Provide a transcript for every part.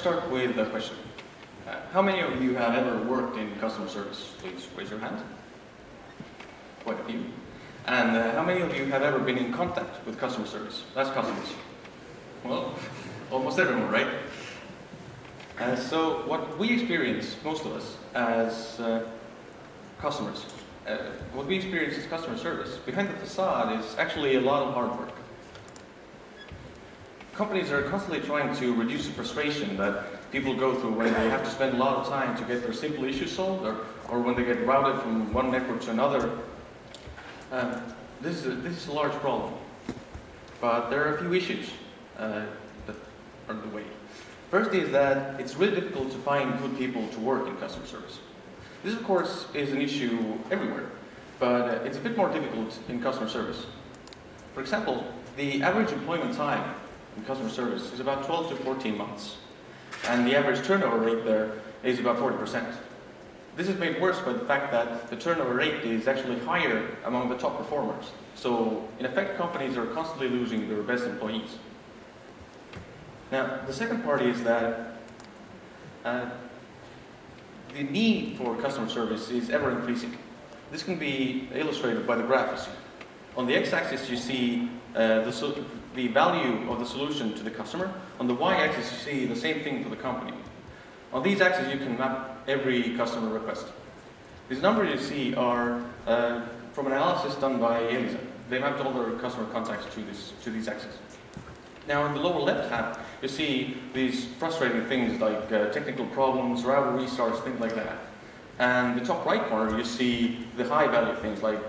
start with a question. How many of you have ever worked in customer service? Please raise your hand. Quite a few. And how many of you have ever been in contact with customer service? That's customers. Well, almost everyone, right? So what we experience, most of us, as customers, what we experience as customer service, behind the facade is actually a lot of hard work. Companies are constantly trying to reduce the frustration that people go through when they have to spend a lot of time to get their simple issues solved, or when they get routed from one network to another. This is a large problem. But there are a few issues that are in the way. First is that it's really difficult to find good people to work in customer service. This, of course, is an issue everywhere, but it's a bit more difficult in customer service. For example, the average employment time in customer service is about 12 to 14 months, and the average turnover rate there is about 40%. This is made worse by the fact that the turnover rate is actually higher among the top performers. So, in effect, companies are constantly losing their best employees. Now, the second part is that the need for customer service is ever increasing. This can be illustrated by the graph you see. On the x-axis, you see the value of the solution to the customer. On the y-axis, you see the same thing for the company. On these axes, you can map every customer request. These numbers you see are from an analysis done by Elisa. They mapped all their customer contacts to these axes. Now, in the lower left half, you see these frustrating things like technical problems, router restarts, things like that. And the top right corner, you see the high value things like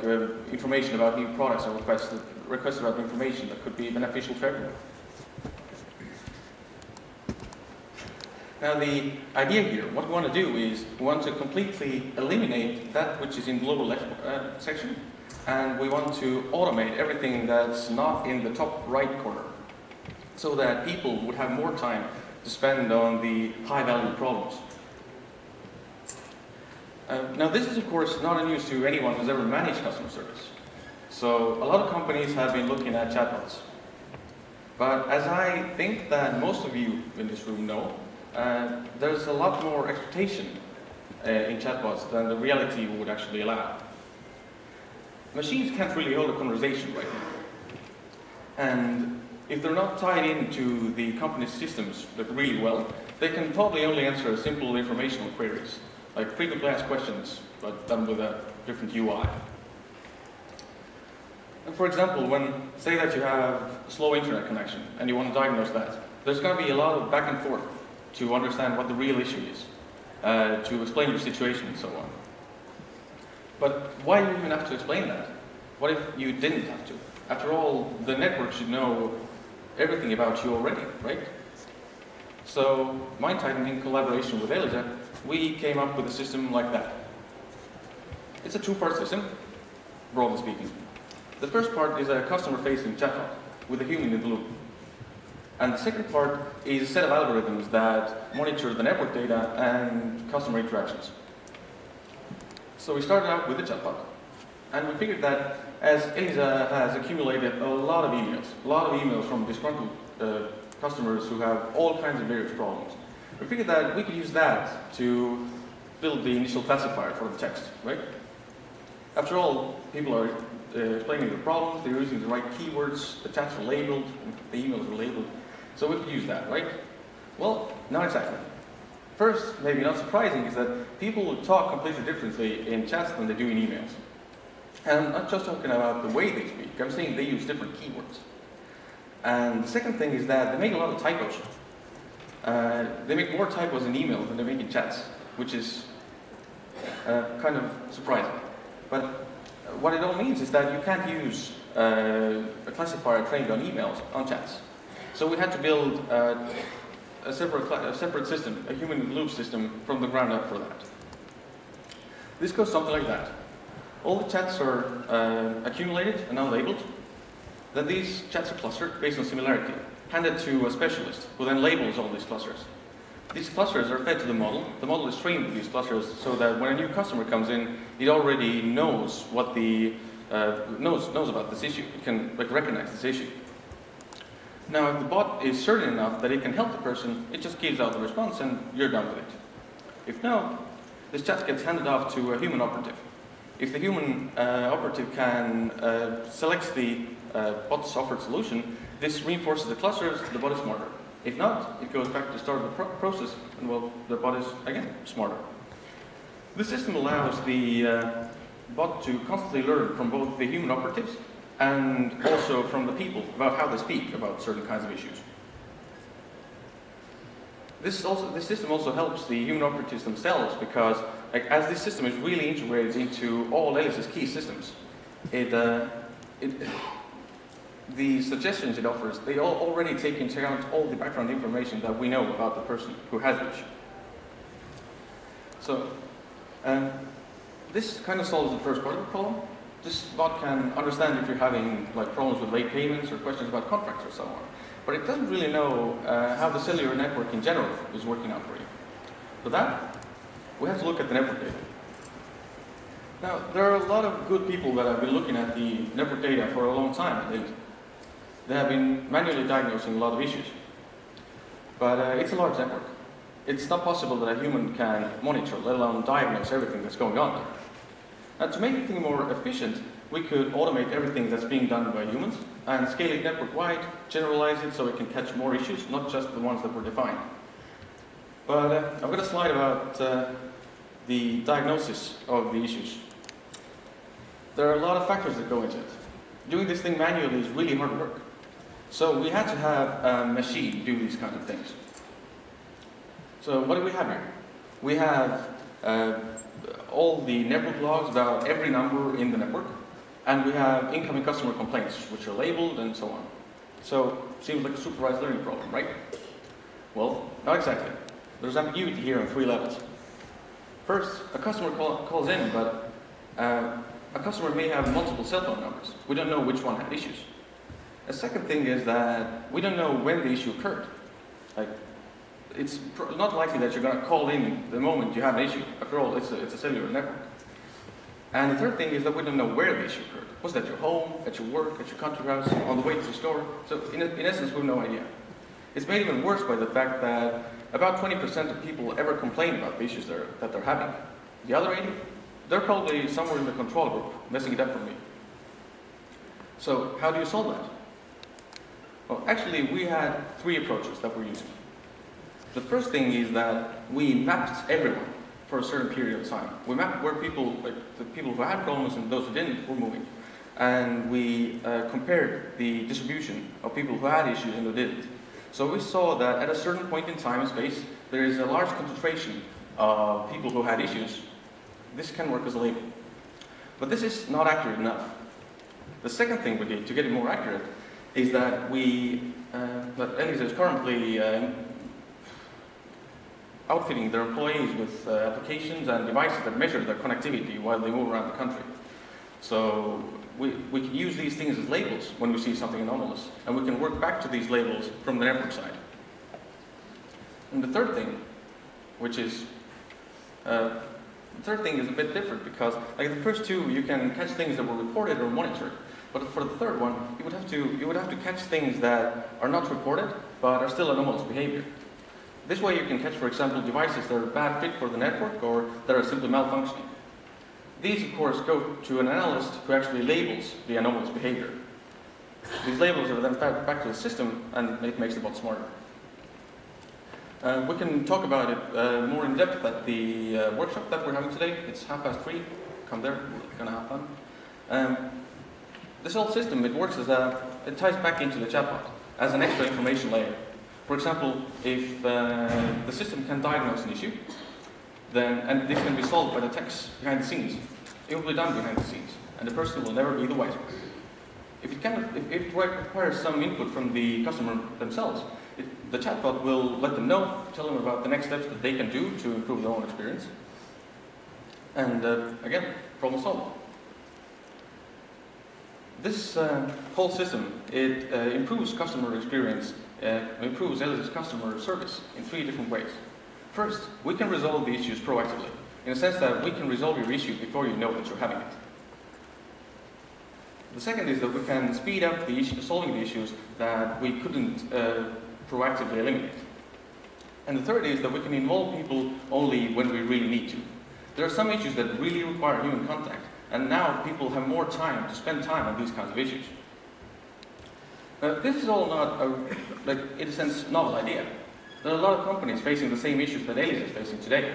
information about new products and requests about information that could be beneficial to everyone. Now, the idea here, what we want to do is we want to completely eliminate that which is in the lower left section, and we want to automate everything that's not in the top right corner, so that people would have more time to spend on the high-value problems. Now, this is, of course, not a news to anyone who's ever managed customer service. So, a lot of companies have been looking at chatbots. But as I think that most of you in this room know, there's a lot more expectation in chatbots than the reality would actually allow. Machines can't really hold a conversation right now. And if they're not tied into the company's systems really well, they can probably only answer simple informational queries, like frequently asked questions, but done with a different UI. And for example, say that you have a slow internet connection and you want to diagnose that, there's going to be a lot of back and forth to understand what the real issue is, to explain your situation and so on. But why do you even have to explain that? What if you didn't have to? After all, the network should know everything about you already, right? So, MindTitan, in collaboration with Elisa, we came up with a system like that. It's a two-part system, broadly speaking. The first part is a customer-facing chatbot with a human in the loop. And the second part is a set of algorithms that monitor the network data and customer interactions. So we started out with the chatbot, and we figured that as Elisa has accumulated a lot of emails from disgruntled customers who have all kinds of various problems, we figured that we could use that to build the initial classifier for the text, right? After all, people are explaining their problems, they're using the right keywords, the chats are labeled, the emails are labeled, so we could use that, right? Well, not exactly. First, maybe not surprising, is that people talk completely differently in chats than they do in emails. And I'm not just talking about the way they speak, I'm saying they use different keywords. And the second thing is that they make a lot of typos. They make more typos in email than they make in chats, which is kind of surprising. But what it all means is that you can't use a classifier trained on emails on chats. So we had to build a separate system, a human-in-the-loop system from the ground up for that. This goes something like that. All the chats are accumulated and unlabeled. Then these chats are clustered based on similarity, handed to a specialist who then labels all these clusters. These clusters are fed to the model. The model is trained with these clusters so that when a new customer comes in, it already knows what knows about this issue. It can recognize this issue. Now, if the bot is certain enough that it can help the person, it just gives out the response and you're done with it. If no, this chat gets handed off to a human operative. If the human operative can select the bot's offered solution, this reinforces the clusters, the bot is smarter. If not, it goes back to start the process, and well, the bot is, again, smarter. This system allows the bot to constantly learn from both the human operatives and also from the people about how they speak about certain kinds of issues. This system also helps the human operatives themselves because, as this system is really integrated into all Elisa's key systems, the suggestions it offers, they all already take into account all the background information that we know about the person who has the issue. So, this kind of solves the first part of the problem. This bot can understand if you're having problems with late payments or questions about contracts or so on. But it doesn't really know how the cellular network in general is working out for you. For that, we have to look at the network data. Now, there are a lot of good people that have been looking at the network data for a long time. They have been manually diagnosing a lot of issues. But it's a large network. It's not possible that a human can monitor, let alone diagnose everything that's going on there. Now, to make everything more efficient, we could automate everything that's being done by humans and scale it network-wide, generalize it so it can catch more issues, not just the ones that were defined. But I've got a slide about the diagnosis of the issues. There are a lot of factors that go into it. Doing this thing manually is really hard work. So we had to have a machine do these kind of things. So what do we have here? We have all the network logs about every number in the network, and we have incoming customer complaints, which are labeled and so on. So, seems like a supervised learning problem, right? Well, not exactly. There's ambiguity here on 3 levels. First, a customer calls in, but a customer may have multiple cell phone numbers. We don't know which one had issues. A second thing is that we don't know when the issue occurred. It's not likely that you're going to call in the moment you have an issue. After all, it's a cellular network. And the third thing is that we don't know where the issue occurred. Was that your home, at your work, at your country house, on the way to the store? So in essence, we have no idea. It's made even worse by the fact that about 20% of people ever complain about the issues that they're having. The other 80%, they're probably somewhere in the control group, messing it up for me. So how do you solve that? Well, actually, we had 3 approaches that we're using. The first thing is that we mapped everyone for a certain period of time. We mapped where people, the people who had problems and those who didn't, were moving. And we compared the distribution of people who had issues and who didn't. So we saw that at a certain point in time and space, there is a large concentration of people who had issues. This can work as a label. But this is not accurate enough. The second thing we did to get it more accurate is that that Elisa is currently outfitting their employees with applications and devices that measure their connectivity while they move around the country. So we can use these things as labels when we see something anomalous, and we can work back to these labels from the network side. And the third thing, which is a bit different because, like the first 2, you can catch things that were reported or monitored. But for the third one, you would have to catch things that are not reported but are still anomalous behavior. This way you can catch, for example, devices that are a bad fit for the network or that are simply malfunctioning. These, of course, go to an analyst who actually labels the anomalous behavior. These labels are then fed back to the system, and it makes the bot smarter. We can talk about it more in depth at the workshop that we're having today. It's 3:30. Come there, we're going to have fun. This whole system, it works it ties back into the chatbot as an extra information layer. For example, if the system can diagnose an issue, and this can be solved by the techs behind the scenes, it will be done behind the scenes, and the person will never be the wiser. If it requires some input from the customer themselves, the chatbot will let them know, tell them about the next steps that they can do to improve their own experience. And again, problem solved. This whole system, it improves customer experience, improves Elisa's customer service in 3 different ways. First, we can resolve the issues proactively, in the sense that we can resolve your issue before you know that you're having it. The second is that we can speed up the solving the issues that we couldn't proactively eliminate. And the third is that we can involve people only when we really need to. There are some issues that really require human contact, and now people have more time to spend time on these kinds of issues. This is all not, in a sense, novel idea. There are a lot of companies facing the same issues that Elisa is facing today.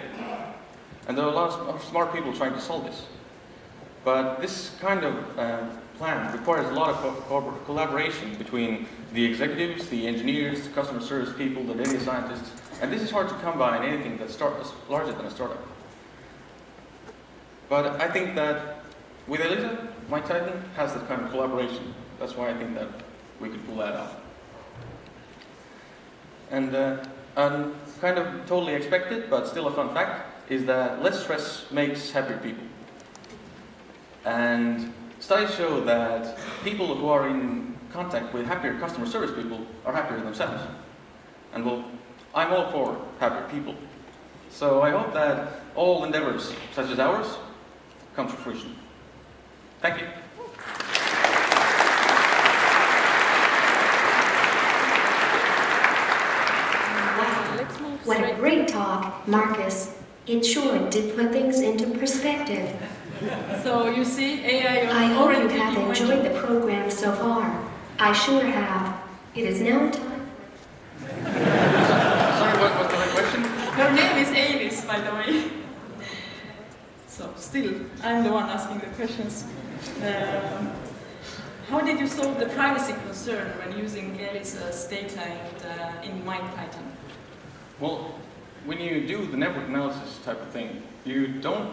And there are a lot of smart people trying to solve this. But this kind of plan requires a lot of collaboration between the executives, the engineers, the customer service people, the data scientists, and this is hard to come by in anything that's larger than a startup. But I think that with Elisa, MindTitan has that kind of collaboration. That's why I think that we could pull that off. And kind of totally expected, but still a fun fact, is that less stress makes happier people. And studies show that people who are in contact with happier customer service people are happier themselves. And well, I'm all for happier people. So I hope that all endeavors, such as ours, come to fruition. Thank you. What a great talk, Markus. It sure did put things into perspective. So you see, AI... I hope you have enjoyed the program so far. I sure have. It is now time. Sorry, what was the question? Her name is Elisa, by the way. So still, I'm the one asking the questions. How did you solve the privacy concern when using Elisa's data in MindTitan? Well, when you do the network analysis type of thing, you don't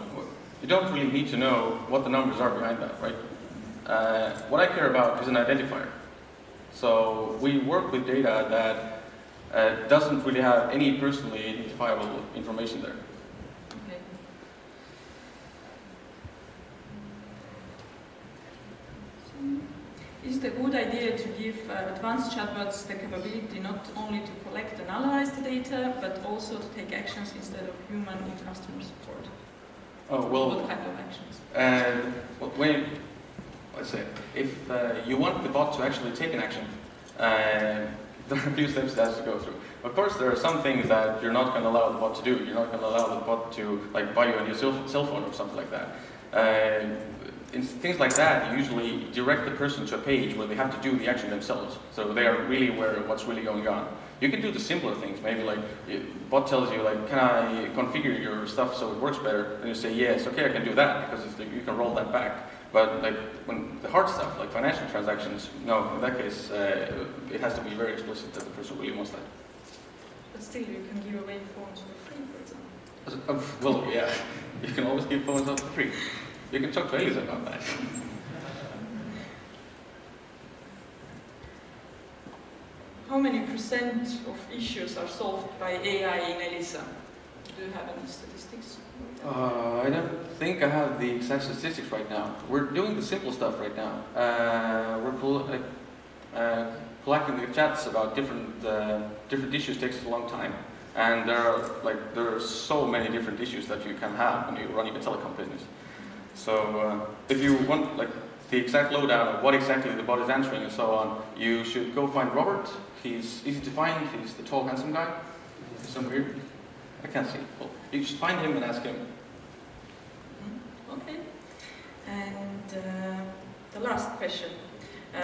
really need to know what the numbers are behind that, right? What I care about is an identifier. So we work with data that doesn't really have any personally identifiable information there. Okay. Is it a good idea to give advanced chatbots the capability not only to collect and analyze the data, but also to take actions instead of human in customer support? Oh, well, what kind of actions? Let's say, if you want the bot to actually take an action, there are a few steps it has to go through. Of course, there are some things that you're not going to allow the bot to do. You're not going to allow the bot to buy you a new cell phone or something like that. In things like that, you usually direct the person to a page where they have to do the action themselves, so they are really aware of what's really going on. You can do the simpler things, maybe like bot tells you can I configure your stuff so it works better, and you say yes, okay, I can do that because you can roll that back. But when the hard stuff, like financial transactions, no, in that case, it has to be very explicit that the person really wants that. But still, you can give away phones for free, for example. Well, yeah, you can always give phones out for free. You can talk to Elisa about that. How many percent of issues are solved by AI in Elisa? Do you have any statistics? I don't think I have the exact statistics right now. We're doing the simple stuff right now. We're collecting the chats about different issues takes a long time, and there are so many different issues that you can have when you're running a telecom business. So if you want the exact lowdown of what exactly the bot is answering and so on, you should go find Robert. He's easy to find. He's the tall, handsome guy. Somewhere here. I can't see. Well, you should find him and ask him. Okay. And the last question.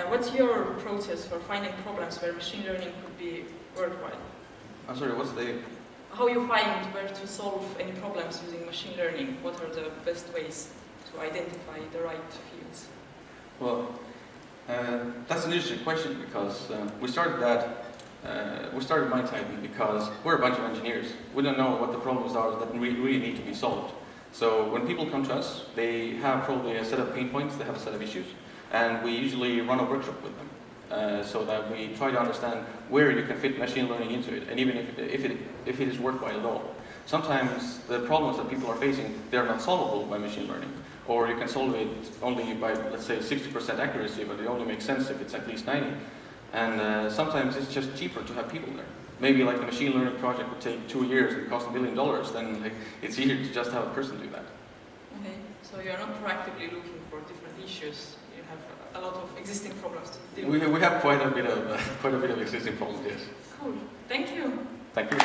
What's your process for finding problems where machine learning could be worthwhile? I'm sorry, what's the... How you find where to solve any problems using machine learning? What are the best ways to identify the right fields? Well, that's an interesting question because we started MindTitan because we're a bunch of engineers. We don't know what the problems are that really need to be solved. So when people come to us, they have probably a set of pain points, they have a set of issues, and we usually run a workshop with them so that we try to understand where you can fit machine learning into it, and even if it is worthwhile at all. Sometimes the problems that people are facing, they're not solvable by machine learning. Or you can solve it only by, let's say, 60% accuracy, but it only makes sense if it's at least 90. And sometimes it's just cheaper to have people there. Maybe the machine learning project would take 2 years and cost $1 billion, then it's easier to just have a person do that. Okay, so you're not proactively looking for different issues. You have a lot of existing problems to deal with. We have quite a bit of existing problems, yes. Cool. Thank you. Thank you.